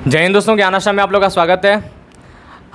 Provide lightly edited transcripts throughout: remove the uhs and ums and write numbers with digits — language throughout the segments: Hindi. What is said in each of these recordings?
जय हिंद दोस्तों, ज्ञान आश्रम में आप लोग का स्वागत है।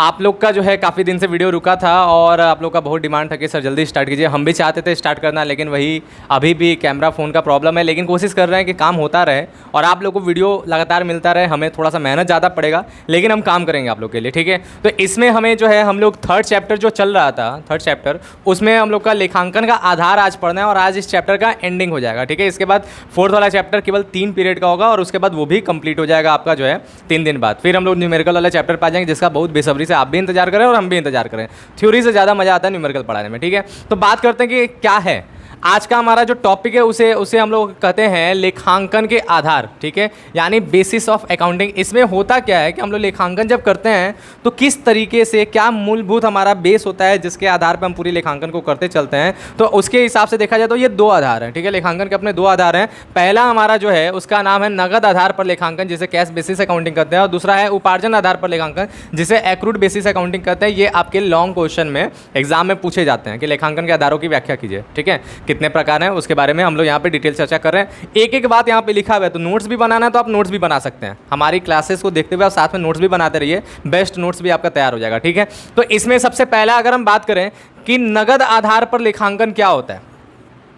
आप लोग का जो है काफ़ी दिन से वीडियो रुका था और आप लोग का बहुत डिमांड था कि सर जल्दी स्टार्ट कीजिए। हम भी चाहते थे स्टार्ट करना, लेकिन वही अभी भी कैमरा फ़ोन का प्रॉब्लम है, लेकिन कोशिश कर रहे हैं कि काम होता रहे और आप लोग को वीडियो लगातार मिलता रहे। हमें थोड़ा सा मेहनत ज़्यादा पड़ेगा, लेकिन हम काम करेंगे आप लोग के लिए, ठीक है। तो इसमें हमें जो है हम लोग थर्ड चैप्टर जो चल रहा था, थर्ड चैप्टर, उसमें हम लोग का लेखांकन का आधार आज पढ़ना है और आज इस चैप्टर का एंडिंग हो जाएगा, ठीक है। इसके बाद फोर्थ वाला चैप्टर केवल 3 पीरियड का होगा और उसके बाद वो भी कंप्लीट हो जाएगा आपका जो है 3 दिन बाद। फिर हम लोग न्यूमेरिकल वाला चैप्टर पा जाएंगे, जिसका बहुत बेसब्री से आप भी इंतजार करें और हम भी इंतजार करें। थ्योरी से ज़्यादा मजा आता है न्यूमेरिकल पढ़ाने में, ठीक है। तो बात करते हैं कि क्या है आज का हमारा जो टॉपिक है, उसे हम लोग कहते हैं लेखांकन के आधार, ठीक है, यानी बेसिस ऑफ अकाउंटिंग। इसमें होता क्या है कि हम लोग लेखांकन जब करते हैं तो किस तरीके से क्या मूलभूत हमारा बेस होता है जिसके आधार पर हम पूरी लेखांकन को करते चलते हैं। तो उसके हिसाब से देखा जाए तो ये 2 आधार हैं, ठीक है। लेखांकन के अपने 2 आधार हैं। पहला हमारा जो है उसका नाम है नगद आधार पर लेखांकन, जिसे कैश बेसिस अकाउंटिंग कहते हैं, और दूसरा है उपार्जन आधार पर लेखांकन, जिसे एक्रूड बेसिस अकाउंटिंग कहते हैं। ये आपके लॉन्ग क्वेश्चन में एग्जाम में पूछे जाते हैं कि लेखांकन के आधारों की व्याख्या कीजिए, ठीक है। कितने प्रकार हैं उसके बारे में हम लोग यहाँ पे डिटेल चर्चा कर रहे हैं। एक एक बात यहाँ पे लिखा हुआ है, तो नोट्स भी बनाना है तो आप नोट्स भी बना सकते हैं। हमारी क्लासेस को देखते हुए आप साथ में नोट्स भी बनाते रहिए, बेस्ट नोट्स भी आपका तैयार हो जाएगा, ठीक है। तो इसमें सबसे पहला अगर हम बात करें कि नगद आधार पर लेखांकन क्या होता है,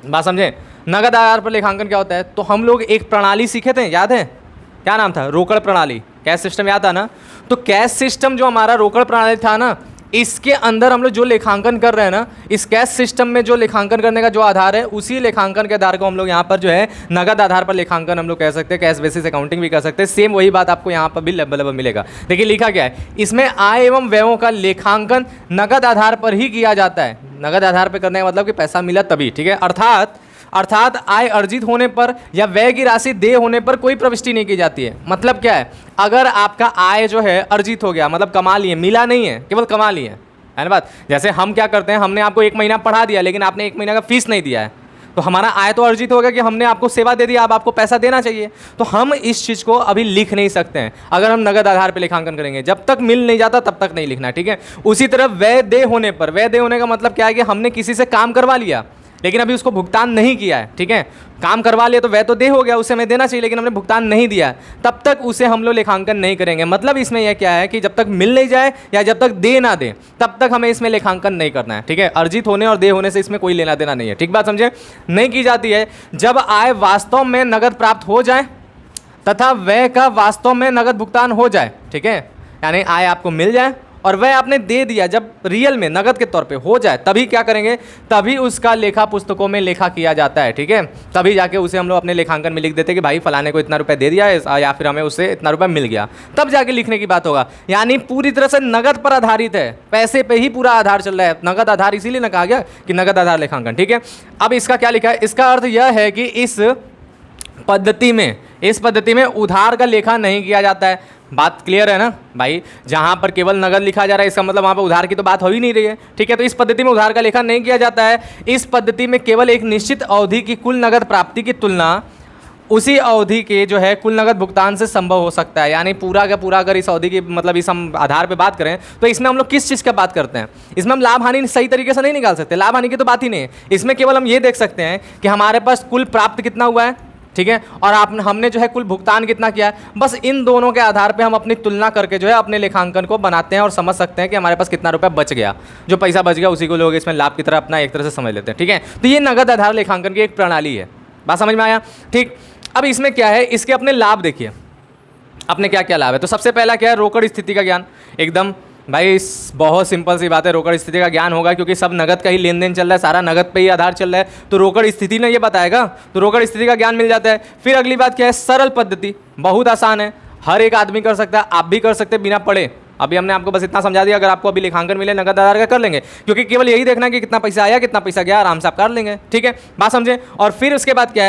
बात समझें। नगद आधार पर लेखांकन क्या होता है, तो हम लोग एक प्रणाली सीखे थे, याद है क्या नाम था? रोकड़ प्रणाली, कैश सिस्टम, याद था ना। तो कैश सिस्टम जो हमारा रोकड़ प्रणाली था ना, इसके अंदर हम लोग जो लेखांकन कर रहे हैं ना, इस कैश सिस्टम में जो लेखांकन करने का जो आधार है, उसी लेखांकन के आधार को हम लोग यहाँ पर जो है नगद आधार पर लेखांकन हम लोग कह सकते हैं, कैश बेसिस अकाउंटिंग भी कह सकते हैं। सेम वही बात आपको यहाँ पर भी लेवल मिलेगा। देखिए लिखा क्या है इसमें, आय एवं व्ययों का लेखांकन नगद आधार पर ही किया जाता है। नगद आधार पर करने का मतलब कि पैसा मिला तभी, ठीक है। अर्थात आय अर्जित होने पर या व्यय की राशि देय होने पर कोई प्रविष्टि नहीं की जाती है। मतलब क्या है, अगर आपका आय जो है अर्जित हो गया, मतलब कमा लिए, मिला नहीं है, केवल कमा लिए, है ना बात। जैसे हम क्या करते हैं, हमने आपको 1 महीना पढ़ा दिया लेकिन आपने 1 महीना का फीस नहीं दिया है, तो हमारा आय तो अर्जित हो गया कि हमने आपको सेवा दे दी, अब आपको पैसा देना चाहिए। तो हम इस चीज़ को अभी लिख नहीं सकते हैं अगर हम नगद आधार पर लेखांकन करेंगे। जब तक मिल नहीं जाता तब तक नहीं लिखना, ठीक है। उसी तरह व्यय देय होने पर, व्यय देय होने का मतलब क्या है कि हमने किसी से काम करवा लिया लेकिन अभी उसको भुगतान नहीं किया है, ठीक है। काम करवा लिया तो वह तो दे हो गया, उसे हमें देना चाहिए, लेकिन हमने भुगतान नहीं दिया है, तब तक उसे हम लोग लेखांकन नहीं करेंगे। मतलब इसमें यह क्या है कि जब तक मिल नहीं जाए या जब तक दे ना दे तब तक हमें इसमें लेखांकन नहीं करना है, ठीक है। अर्जित होने और दे होने से इसमें कोई लेना देना नहीं है, ठीक बात समझे। नहीं की जाती है जब आय वास्तव में नगद प्राप्त हो जाए तथा व्यय का वास्तव में नगद भुगतान हो जाए, ठीक है। यानी आय आपको मिल जाए और वह आपने दे दिया, जब रियल में नगद के तौर पे हो जाए तभी क्या करेंगे, तभी उसका लेखा पुस्तकों में लेखा किया जाता है, ठीक है। तभी जाके उसे हम लोग अपने लेखांकन में लिख देते हैं कि भाई फलाने को इतना रुपए दे दिया है या फिर हमें उससे इतना रुपए मिल गया, तब जाके लिखने की बात होगा। यानी पूरी तरह से नगद पर आधारित है, पैसे पे ही पूरा आधार चल रहा है। नगद आधार इसीलिए ना कहा गया कि नगद आधार लेखांकन, ठीक है। अब इसका क्या लिखा है, इसका अर्थ यह है कि इस पद्धति में उधार का लेखा नहीं किया जाता है। बात क्लियर है ना भाई। जहां पर केवल नगद लिखा जा रहा है इसका मतलब वहां पर उधार की तो बात हो ही नहीं रही है, ठीक है। तो इस पद्धति में उधार का लेखा नहीं किया जाता है। इस पद्धति में केवल एक निश्चित अवधि की कुल नगद प्राप्ति की तुलना उसी अवधि के जो है कुल नगद भुगतान से संभव हो सकता है। यानी पूरा का पूरा अगर इस अवधि की मतलब इस हम आधार पे बात करें तो इसमें हम लोग किस चीज़ का बात करते हैं, इसमें हम लाभ हानि सही तरीके से नहीं निकाल सकते, लाभ हानि की तो बात ही नहीं है। इसमें केवल हम ये देख सकते हैं कि हमारे पास कुल प्राप्त कितना हुआ है, ठीक है, और हमने जो है कुल भुगतान कितना किया है। बस इन दोनों के आधार पे हम अपनी तुलना करके जो है अपने लेखांकन को बनाते हैं और समझ सकते हैं कि हमारे पास कितना रुपया बच गया। जो पैसा बच गया उसी को लोग इसमें लाभ की तरह अपना एक तरह से समझ लेते हैं, ठीक है। तो ये नगद आधार लेखांकन की एक प्रणाली है, बात समझ में आया, ठीक। अब इसमें क्या है, इसके अपने लाभ देखिए, अपने क्या क्या लाभ है। तो सबसे पहला क्या है, रोकड़ स्थिति का ज्ञान। एकदम भाई बहुत सिंपल सी बात है, रोकड़ स्थिति का ज्ञान होगा क्योंकि सब नगद का ही लेन देन चल रहा है, सारा नगद पे ही आधार चल रहा है, तो रोकड़ स्थिति ने ये बताएगा, तो रोकड़ स्थिति का ज्ञान मिल जाता है। फिर अगली बात क्या है, सरल पद्धति, बहुत आसान है, हर एक आदमी कर सकता है, आप भी कर सकते हैं बिना पढ़े। अभी हमने आपको बस इतना समझा दिया, अगर आपको अभी लेखांकन मिले नगद आधार का कर लेंगे, क्योंकि केवल यही देखना कि कितना पैसा आया कितना पैसा गया, आराम से आप कर लेंगे, ठीक है, बात समझे। और फिर उसके बाद क्या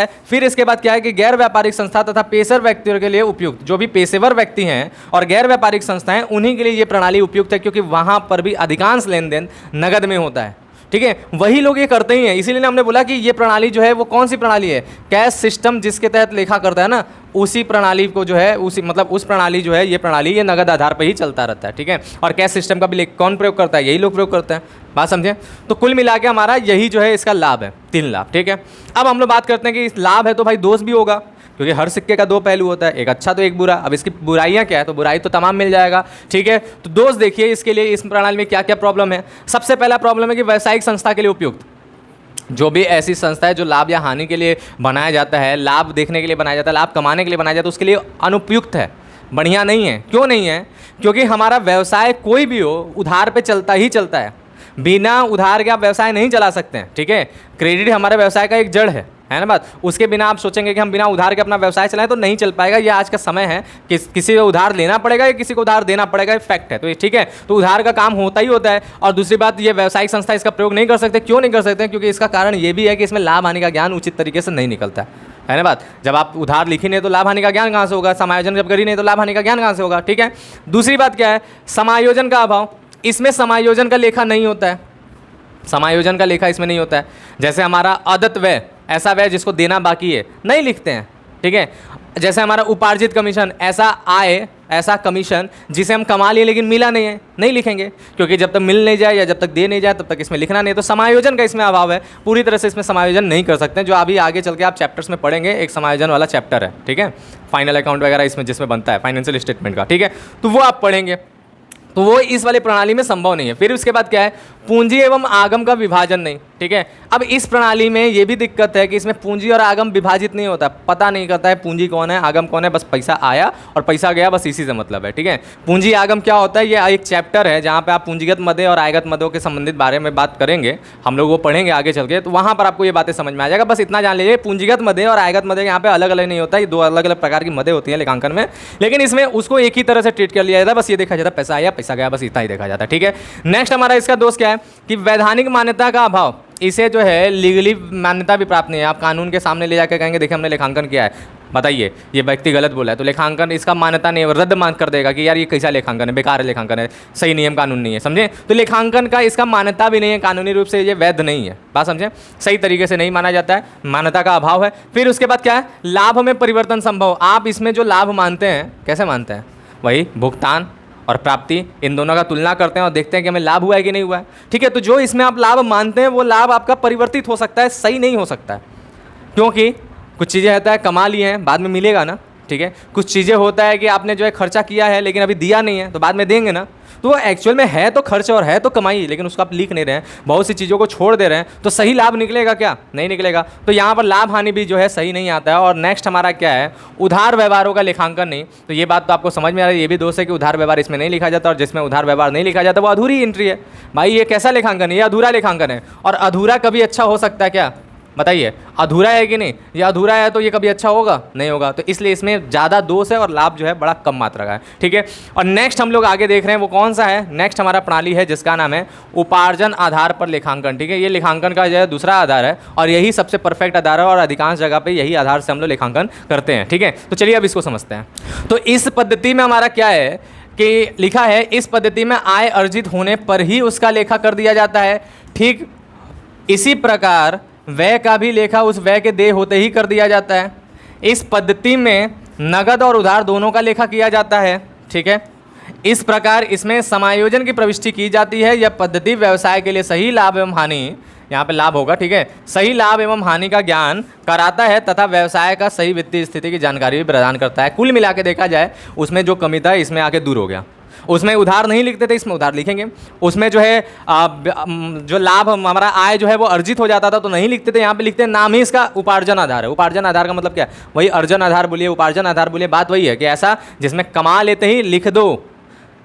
है, कि गैर व्यापारिक संस्था तथा पेशेवर व्यक्तियों के लिए उपयुक्त, जो भी पेशेवर व्यक्ति हैं और गैर व्यापारिक संस्थाएं, उन्हीं के लिए ये प्रणाली उपयुक्त है, क्योंकि वहां पर भी अधिकांश लेन देन नगद में होता है, ठीक है। वही लोग ये करते ही हैं, इसीलिए हमने बोला कि ये प्रणाली जो है वो कौन सी प्रणाली है, कैश सिस्टम जिसके तहत लेखा करता है ना, उसी प्रणाली को जो है उस प्रणाली जो है ये नगद आधार पर ही चलता रहता है, ठीक है। और कैश सिस्टम का भी कौन प्रयोग करता है, यही लोग प्रयोग करते हैं, बात समझे। तो कुल मिला के हमारा यही जो है इसका लाभ है, 3 लाभ, ठीक है। अब हम लोग बात करते हैं कि इस लाभ है तो भाई दोष भी होगा। क्योंकि हर सिक्के का दो पहलू होता है, एक अच्छा तो एक बुरा। अब इसकी बुराइयां क्या है, तो बुराई तो तमाम मिल जाएगा, ठीक है। तो दोस्त देखिए इसके लिए इस प्रणाली में क्या क्या प्रॉब्लम है। सबसे पहला प्रॉब्लम है कि व्यावसायिक संस्था के लिए उपयुक्त, जो भी ऐसी संस्था है जो लाभ या हानि के लिए बनाया जाता है, लाभ देखने के लिए बनाया जाता है, लाभ कमाने के लिए बनाया जाता है, उसके लिए अनुपयुक्त है, बढ़िया नहीं है। क्यों नहीं है? क्योंकि हमारा व्यवसाय कोई भी हो उधार पे चलता ही चलता है, बिना उधार के आप व्यवसाय नहीं चला सकते हैं, ठीक है। क्रेडिट हमारे व्यवसाय का एक जड़ है ना बात। उसके बिना आप सोचेंगे कि हम बिना उधार के अपना व्यवसाय चलाएं तो नहीं चल पाएगा। ये आज का समय है कि किसी को उधार लेना पड़ेगा या किसी को उधार देना पड़ेगा, ये फैक्ट है। तो ये ठीक है, तो उधार का काम होता ही होता है। और दूसरी बात, ये व्यावसायिक संस्था इसका प्रयोग नहीं कर सकते। क्यों नहीं कर सकते? क्योंकि इसका कारण ये भी है कि इसमें लाभ हानि का ज्ञान उचित तरीके से नहीं निकलता है ना बात। जब आप उधार लिखी नहीं तो लाभ हानि का ज्ञान कहाँ से होगा, समायोजन जब करी नहीं तो लाभ हानि का ज्ञान कहाँ से होगा, ठीक है। दूसरी बात क्या है, समायोजन का अभाव। इसमें समायोजन का लेखा नहीं होता है, समायोजन का लेखा इसमें नहीं होता है। जैसे हमारा अदत्त व्यय, ऐसा व्यय जिसको देना बाकी है, नहीं लिखते हैं, ठीक है। जैसे हमारा उपार्जित कमीशन, ऐसा आय, ऐसा कमीशन जिसे हम कमा लिए लेकिन मिला नहीं है, नहीं लिखेंगे, क्योंकि जब तक मिल नहीं जाए या जब तक दे नहीं जाए तब तक इसमें लिखना नहीं है। तो समायोजन का इसमें अभाव है, पूरी तरह से इसमें समायोजन नहीं कर सकते, जो अभी आगे चल के आप चैप्टर्स में पढ़ेंगे। एक समायोजन वाला चैप्टर है, ठीक है, फाइनल अकाउंट वगैरह इसमें जिसमें बनता है फाइनेंशियल स्टेटमेंट का, ठीक है, तो वो आप पढ़ेंगे। तो वो इस वाली प्रणाली में संभव नहीं है। फिर उसके बाद क्या है, पूंजी एवं आगम का विभाजन नहीं, ठीक है। अब इस प्रणाली में ये भी दिक्कत है कि इसमें पूंजी और आगम विभाजित नहीं होता, पता नहीं करता है पूंजी कौन है आगम कौन है, बस पैसा आया और पैसा गया, बस इसी से मतलब है, ठीक है। पूंजी आगम क्या होता है, ये एक चैप्टर है जहाँ पे आप पूंजीगत मदे और आयगत मदों के संबंधित बारे में बात करेंगे, हम लोग वो पढ़ेंगे आगे चल के, तो वहाँ पर आपको ये बातें समझ में आ जाएगा। बस इतना जान लीजिए, पूंजीगत मदे और आयगत मदे यहाँ पे अलग अलग नहीं होता, ये दो अलग अलग प्रकार की मदे होती हैं लेखांकन में, लेकिन इसमें उसको एक ही तरह से ट्रीट कर लिया जाता है। बस ये देखा जाता है पैसा आया पैसा गया, बस इतना ही देखा जाता है, ठीक है। नेक्स्ट हमारा इसका दोष क्या है कि वैधानिक मान्यता का अभाव। इसे जो है लीगली मान्यता भी प्राप्त नहीं है। आप कानून के सामने ले जाकर कहेंगे देखिए हमने लेखांकन किया है, बताइए ये व्यक्ति गलत बोला है, तो लेखांकन इसका मान्यता नहीं है, रद्द मान कर देगा कि यार ये कैसा लेखांकन है, बेकार है लेखांकन है, सही नियम कानून नहीं है, समझे। तो लेखांकन का इसका मान्यता भी नहीं है, कानूनी रूप से ये वैध नहीं है, बात समझे, सही तरीके से नहीं माना जाता है, मान्यता का अभाव है। फिर उसके बाद क्या है, लाभ में परिवर्तन संभव। आप इसमें जो लाभ मानते हैं, कैसे मानते हैं, वही भुगतान और प्राप्ति, इन दोनों का तुलना करते हैं और देखते हैं कि हमें लाभ हुआ है कि नहीं हुआ है, ठीक है। तो जो इसमें आप लाभ मानते हैं वो लाभ आपका परिवर्तित हो सकता है, सही नहीं हो सकता है, क्योंकि कुछ चीज़ें होता है कमा लिए हैं बाद में मिलेगा ना, ठीक है। कुछ चीज़ें होता है कि आपने जो है खर्चा किया है लेकिन अभी दिया नहीं है तो बाद में देंगे ना, तो वो एक्चुअल में है तो खर्च और है तो कमाई, लेकिन उसको आप लिख नहीं रहे हैं, बहुत सी चीज़ों को छोड़ दे रहे हैं, तो सही लाभ निकलेगा क्या, नहीं निकलेगा। तो यहाँ पर लाभ हानि भी जो है सही नहीं आता है। और नेक्स्ट हमारा क्या है, उधार व्यवहारों का लेखांकन नहीं। तो ये बात तो आपको समझ में आ रही है, ये भी दोष है कि उधार व्यवहार इसमें नहीं लिखा जाता, और जिसमें उधार व्यवहार नहीं लिखा जाता वो अधूरी एंट्री है। भाई ये कैसा लेखांकन है, ये अधूरा लेखांकन है। और अधूरा कभी अच्छा हो सकता है क्या, बताइए, अधूरा है कि नहीं, या अधूरा है तो ये कभी अच्छा होगा, नहीं होगा। तो इसलिए इसमें ज़्यादा दोष है और लाभ जो है बड़ा कम मात्रा का है, ठीक है। और नेक्स्ट हम लोग आगे देख रहे हैं वो कौन सा है, नेक्स्ट हमारा प्रणाली है जिसका नाम है उपार्जन आधार पर लेखांकन, ठीक है। ये लेखांकन का जो है दूसरा आधार है और यही सबसे परफेक्ट आधार है और अधिकांश जगह पर यही आधार से हम लोग लेखांकन करते हैं, ठीक है। तो चलिए अब इसको समझते हैं। तो इस पद्धति में हमारा क्या है कि लिखा है, इस पद्धति में आय अर्जित होने पर ही उसका लेखा कर दिया जाता है, ठीक। इसी प्रकार व्यय का भी लेखा उस व्यय के देय होते ही कर दिया जाता है। इस पद्धति में नगद और उधार दोनों का लेखा किया जाता है, ठीक है। इस प्रकार इसमें समायोजन की प्रविष्टि की जाती है। यह पद्धति व्यवसाय के लिए सही लाभ एवं हानि, यहाँ पे लाभ होगा, ठीक है, सही लाभ एवं हानि का ज्ञान कराता है तथा व्यवसाय का सही वित्तीय स्थिति की जानकारी भी प्रदान करता है। कुल मिला के देखा जाए उसमें जो कमी था इसमें आके दूर हो गया। उसमें उधार नहीं लिखते थे, इसमें उधार लिखेंगे। उसमें जो है जो लाभ हमारा आय जो है वो अर्जित हो जाता था तो नहीं लिखते थे, यहाँ पे लिखते हैं, नाम ही इसका उपार्जन आधार है। उपार्जन आधार का मतलब क्या है, वही अर्जन आधार बोलिए, उपार्जन आधार बोलिए, बात वही है कि ऐसा जिसमें कमा लेते ही लिख दो,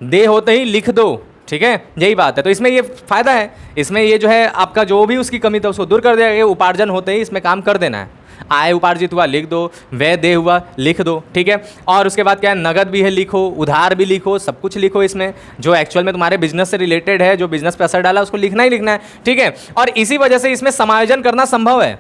दे होते ही लिख दो, ठीक है, यही बात है। तो इसमें ये फायदा है, इसमें ये जो है आपका जो भी उसकी कमी था उसको दूर कर देगा। उपार्जन होते ही इसमें काम कर देना है, आय उपार्जित हुआ लिख दो, व्यय दे हुआ लिख दो, ठीक है। और उसके बाद क्या है, नगद भी है लिखो, उधार भी लिखो, सब कुछ लिखो इसमें, जो एक्चुअल में तुम्हारे बिजनेस से रिलेटेड है, जो बिजनेस पे असर डाला उसको लिखना ही लिखना है, ठीक है। और इसी वजह से इसमें समायोजन करना संभव है,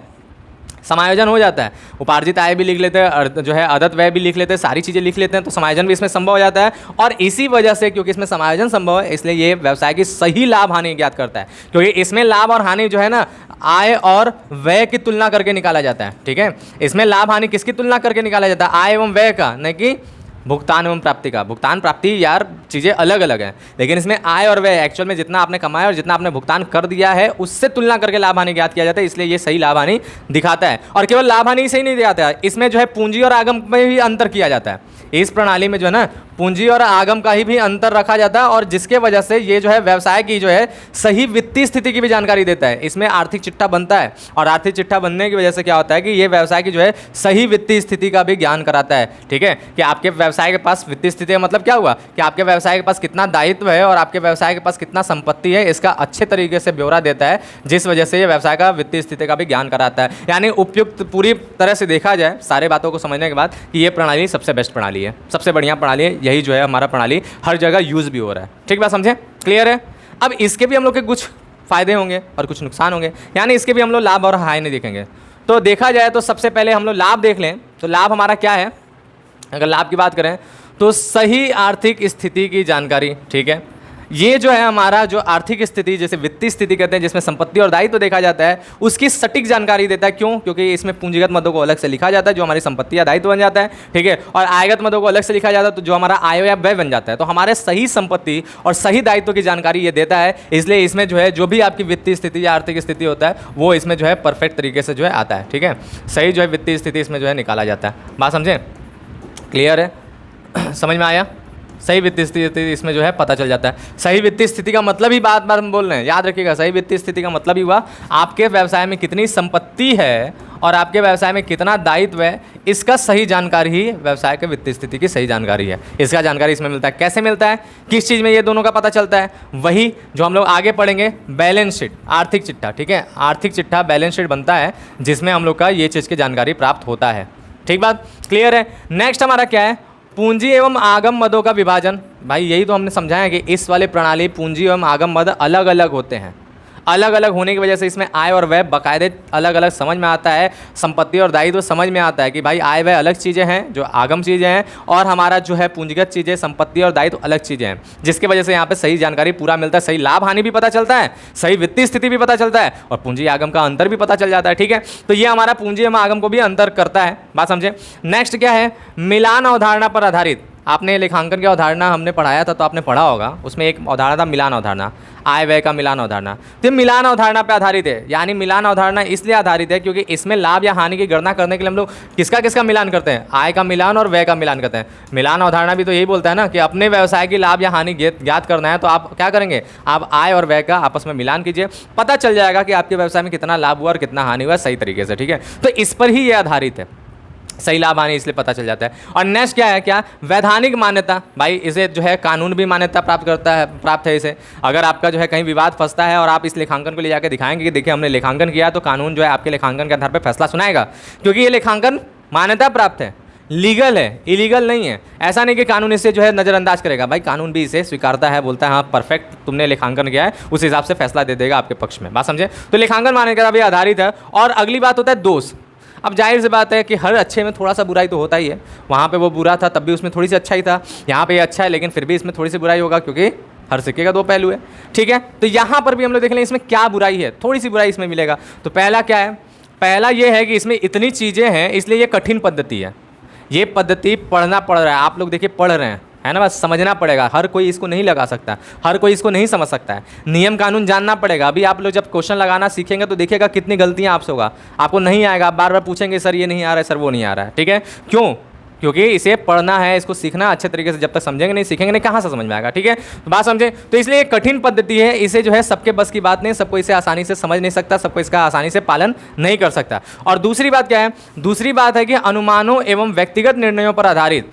समायोजन हो जाता है। उपार्जित आय भी लिख लेते हैं, जो है अदत्त व्यय भी लिख लेते हैं, सारी चीज़ें लिख लेते हैं, तो समायोजन भी इसमें संभव हो जाता है। और इसी वजह से क्योंकि इसमें समायोजन संभव है इसलिए ये व्यवसाय की सही लाभ हानि ज्ञात करता है, क्योंकि इसमें लाभ और हानि जो है ना आय और व्यय की तुलना करके निकाला जाता है, ठीक है। इसमें लाभ हानि किसकी तुलना करके निकाला जाता है, आय एवं व्यय का, नहीं कि भुगतान एवं प्राप्ति का, भुगतान प्राप्ति यार चीज़ें अलग अलग हैं, लेकिन इसमें आय और व्यय एक्चुअल में जितना आपने कमाया और जितना आपने भुगतान कर दिया है उससे तुलना करके लाभ हानि ज्ञात किया जाता है, इसलिए ये सही लाभ हानि दिखाता है। और केवल लाभ हानि से ही नहीं दिखाता है, इसमें जो है पूंजी और आगम में भी अंतर किया जाता है। इस प्रणाली में जो है ना पूंजी और आगम का ही भी अंतर रखा जाता है, और जिसके वजह से ये जो है व्यवसाय की जो है सही वित्तीय स्थिति की भी जानकारी देता है। इसमें आर्थिक चिट्ठा बनता है, और आर्थिक चिट्ठा बनने की वजह से क्या होता है कि ये व्यवसाय की जो है सही वित्तीय स्थिति का भी ज्ञान कराता है। ठीक है, कि आपके व्यवसाय के पास वित्तीय स्थिति का मतलब क्या हुआ कि आपके व्यवसाय के पास कितना दायित्व है और आपके व्यवसाय के पास कितना संपत्ति है, इसका अच्छे तरीके से ब्यौरा देता है, जिस वजह से ये व्यवसाय का वित्तीय स्थिति का भी ज्ञान कराता है। यानी उपयुक्त पूरी तरह से देखा जाए सारे बातों को समझने के बाद कि ये प्रणाली सबसे बेस्ट प्रणाली है, सबसे बढ़िया प्रणाली है, यही जो है हमारा प्रणाली हर जगह यूज भी हो रहा है। ठीक बात समझे, क्लियर है। अब इसके भी हम लोग के कुछ फायदे होंगे और कुछ नुकसान होंगे, यानी इसके भी हम लोग लाभ और हानि देखेंगे। तो देखा जाए तो सबसे पहले हम लोग लाभ देख लें, तो लाभ हमारा क्या है। अगर लाभ की बात करें तो सही आर्थिक स्थिति की जानकारी। ठीक है, ये जो है हमारा जो आर्थिक स्थिति, जैसे वित्तीय स्थिति कहते हैं, जिसमें संपत्ति और दायित्व देखा जाता है, उसकी सटीक जानकारी देता है। क्यों? क्योंकि इसमें पूंजीगत मदों को अलग से लिखा जाता है जो हमारी संपत्ति या दायित्व बन जाता है। ठीक है, और आयगत मदों को अलग से लिखा जाता है तो जो हमारा आय या व्यय बन जाता है। तो हमारे सही संपत्ति और सही दायित्व की जानकारी ये देता है, इसलिए इसमें जो है जो भी आपकी वित्तीय स्थिति या आर्थिक स्थिति होता है वो इसमें जो है परफेक्ट तरीके से जो है आता है। ठीक है, सही जो है वित्तीय स्थिति इसमें जो है निकाला जाता है। बात समझें, क्लियर है, समझ में आया। सही वित्तीय स्थिति इसमें जो है पता चल जाता है। सही वित्तीय स्थिति का मतलब ही बात हम बोल रहे हैं, याद रखिएगा। सही वित्तीय स्थिति का मतलब ही हुआ आपके व्यवसाय में कितनी संपत्ति है और आपके व्यवसाय में कितना दायित्व है, इसका सही जानकारी ही व्यवसाय के वित्तीय स्थिति की सही जानकारी है। इसका जानकारी इसमें मिलता है। कैसे मिलता है, किस चीज़ में ये दोनों का पता चलता है, वही जो हम लोग आगे पढ़ेंगे, बैलेंस शीट, आर्थिक चिट्ठा। ठीक है, आर्थिक चिट्ठा बैलेंस शीट बनता है जिसमें हम लोग का ये चीज़ की जानकारी प्राप्त होता है। ठीक बात, क्लियर है। नेक्स्ट हमारा क्या है, पूंजी एवं आगम मदों का विभाजन। भाई यही तो हमने समझाया कि इस वाले प्रणाली पूंजी एवं आगम मद अलग अलग होते हैं। अलग अलग होने की वजह से इसमें आय और व्यय बाकायदे अलग अलग समझ में आता है, संपत्ति और दायित्व समझ में आता है कि भाई आय व्यय अलग चीज़ें हैं जो आगम चीज़ें हैं, और हमारा जो है पूंजीगत चीज़ें संपत्ति और दायित्व अलग चीज़ें हैं, जिसकी वजह से यहाँ पे सही जानकारी पूरा मिलता है। सही लाभ हानि भी पता चलता है, सही वित्तीय स्थिति भी पता चलता है, और पूंजी आगम का अंतर भी पता चल जाता है। ठीक है, तो ये हमारा पूंजी एवं आगम को भी अंतर करता है। बात समझे। नेक्स्ट क्या है, मिलान अवधारणा पर आधारित। आपने लेखांकन की अवधारणा हमने पढ़ाया था तो आपने पढ़ा होगा, उसमें एक अवधारणा था मिलान अवधारणा, आय व्यय का मिलान अवधारणा। तो मिलान अवधारणा पे आधारित है, यानी मिलान अवधारणा इसलिए आधारित है क्योंकि इसमें लाभ या हानि की गणना करने के लिए हम लोग किसका किसका मिलान करते हैं, आय का मिलान और व्यय का मिलान करते हैं। मिलान अवधारणा भी तो यही बोलता है ना कि अपने व्यवसाय की लाभ या हानि ज्ञात करना है तो आप क्या करेंगे, आप आय और व्यय का आपस में मिलान कीजिए, पता चल जाएगा कि आपके व्यवसाय में कितना लाभ हुआ और कितना हानि हुआ सही तरीके से। ठीक है, तो इस पर ही ये आधारित है, सही लाभ हानि इसलिए पता चल जाता है। और नेक्स्ट क्या है, क्या वैधानिक मान्यता। भाई इसे जो है कानून भी मान्यता प्राप्त है इसे। अगर आपका जो है कहीं विवाद फंसता है और आप इस लेखांकन को ले जाकर दिखाएंगे कि देखिए हमने लेखांकन किया, तो कानून जो है आपके लेखांकन के आधार पर फैसला सुनाएगा, क्योंकि ये लेखांकन मान्यता प्राप्त है, लीगल है, इलीगल नहीं है। ऐसा नहीं कि कानून इसे जो है नज़रअंदाज करेगा, भाई कानून भी इसे स्वीकारता है, बोलता है हाँ परफेक्ट तुमने लेखांकन किया है, उस हिसाब से फैसला दे देगा आपके पक्ष में। बात समझे। तो लेखांकन मान्यता भी आधारित है। और अगली बात होता है दोष। अब जाहिर सी बात है कि हर अच्छे में थोड़ा सा बुराई तो होता ही है। वहाँ पे वो बुरा था तब भी उसमें थोड़ी सी अच्छाई था, यहाँ पे ये अच्छा है लेकिन फिर भी इसमें थोड़ी सी बुराई होगा, क्योंकि हर सिक्के का दो पहलू है। ठीक है, तो यहाँ पर भी हम लोग देख लें इसमें क्या बुराई है, थोड़ी सी बुराई इसमें मिलेगा। तो पहला क्या है, पहला ये है कि इसमें इतनी चीज़ें हैं इसलिए ये कठिन पद्धति है। ये पद्धति पढ़ना पड़ रहा है, आप लोग देखिए पढ़ रहे हैं, है ना, बस समझना पड़ेगा। हर कोई इसको नहीं लगा सकता, हर कोई इसको नहीं समझ सकता है। नियम कानून जानना पड़ेगा। अभी आप लोग जब क्वेश्चन लगाना सीखेंगे तो देखिएगा कितनी गलतियां आपसे होगा, आपको नहीं आएगा, आप बार बार पूछेंगे सर ये नहीं आ रहा है, सर वो नहीं आ रहा है। ठीक है, क्यों? क्योंकि इसे पढ़ना है, इसको सीखना अच्छे तरीके से, जब तक समझेंगे नहीं सीखेंगे नहीं कहाँ से समझ में आएगा। ठीक है, तो बात समझे। तो इसलिए एक कठिन पद्धति है, इसे जो है सबके बस की बात नहीं, सबको इसे आसानी से समझ नहीं सकता, सबको इसका आसानी से पालन नहीं कर सकता। और दूसरी बात क्या है, दूसरी बात है कि अनुमानों एवं व्यक्तिगत निर्णयों पर आधारित।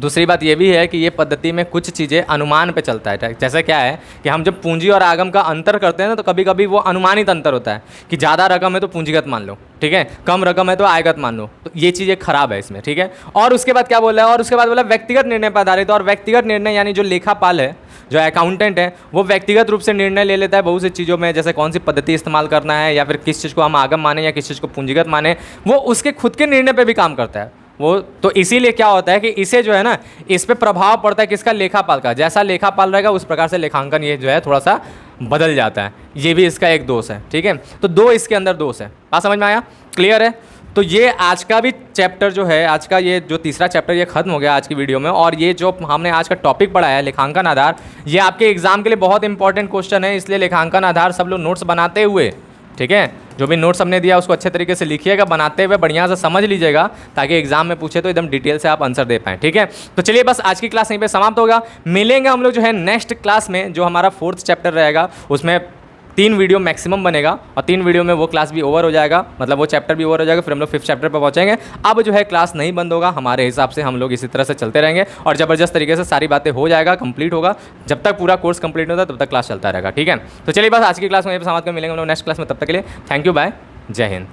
दूसरी बात ये भी है कि ये पद्धति में कुछ चीज़ें अनुमान पे चलता है। जैसे क्या है कि हम जब पूंजी और आगम का अंतर करते हैं ना, तो कभी कभी वो अनुमानित अंतर होता है कि ज़्यादा रकम है तो पूंजीगत मान लो, ठीक है, कम रकम है तो आयगत मान लो। तो ये चीज़ें खराब है इसमें। ठीक है, और उसके बाद क्या बोला है, और उसके बाद बोला व्यक्तिगत निर्णय पर आधारित। और व्यक्तिगत निर्णय यानी जो लेखापाल है, जो अकाउंटेंट है, वो व्यक्तिगत रूप से निर्णय ले लेता है बहुत सी चीज़ों में, जैसे कौन सी पद्धति इस्तेमाल करना है या फिर किस चीज़ को हम आगम माने या किस चीज़ को पूंजीगत माने, वो उसके खुद के निर्णय पे भी काम करता है वो। तो इसीलिए क्या होता है कि इसे जो है ना, इस पे प्रभाव पड़ता है किसका, लेखापाल का। जैसा लेखापाल रहेगा उस प्रकार से लेखांकन ये जो है थोड़ा सा बदल जाता है। ये भी इसका एक दोष है। ठीक है, तो दो इसके अंदर दोष है। बात समझ में आया, क्लियर है। तो ये आज का भी चैप्टर जो है, आज का ये जो तीसरा चैप्टर ये खत्म हो गया आज की वीडियो में। और ये जो हमने आज का टॉपिक पढ़ा है लेखांकन आधार, ये आपके एग्जाम के लिए बहुत इंपॉर्टेंट क्वेश्चन है, इसलिए लेखांकन आधार सब लोग नोट्स बनाते हुए, ठीक है, जो भी नोट्स हमने दिया उसको अच्छे तरीके से लिखिएगा, बनाते हुए बढ़िया से समझ लीजिएगा, ताकि एग्जाम में पूछे तो एकदम डिटेल से आप आंसर दे पाएँ, ठीक है। तो चलिए बस आज की क्लास यहीं पे समाप्त होगा। मिलेंगे हम लोग जो है नेक्स्ट क्लास में, जो हमारा 4th चैप्टर रहेगा, उसमें 3 वीडियो मैक्सिमम बनेगा, और 3 वीडियो में वो क्लास भी ओवर हो जाएगा, मतलब वो चैप्टर भी ओवर हो जाएगा, फिर हम लोग 5th चैप्टर पर पहुंचेंगे। अब जो है क्लास नहीं बंद होगा, हमारे हिसाब से हम लोग इसी तरह से चलते रहेंगे और ज़बरदस्त तरीके से सारी बातें हो जाएगा, कंप्लीट होगा। जब तक पूरा कोर्स कंप्लीट होता है तब तक क्लास चलता रहेगा, ठीक है। तो चलिए बस आज की क्लास में समाप्त कर, मिलेंगे हम लोग नेक्स्ट क्लास में, तब तक के लिए थैंक यू, बाय, जय हिंद।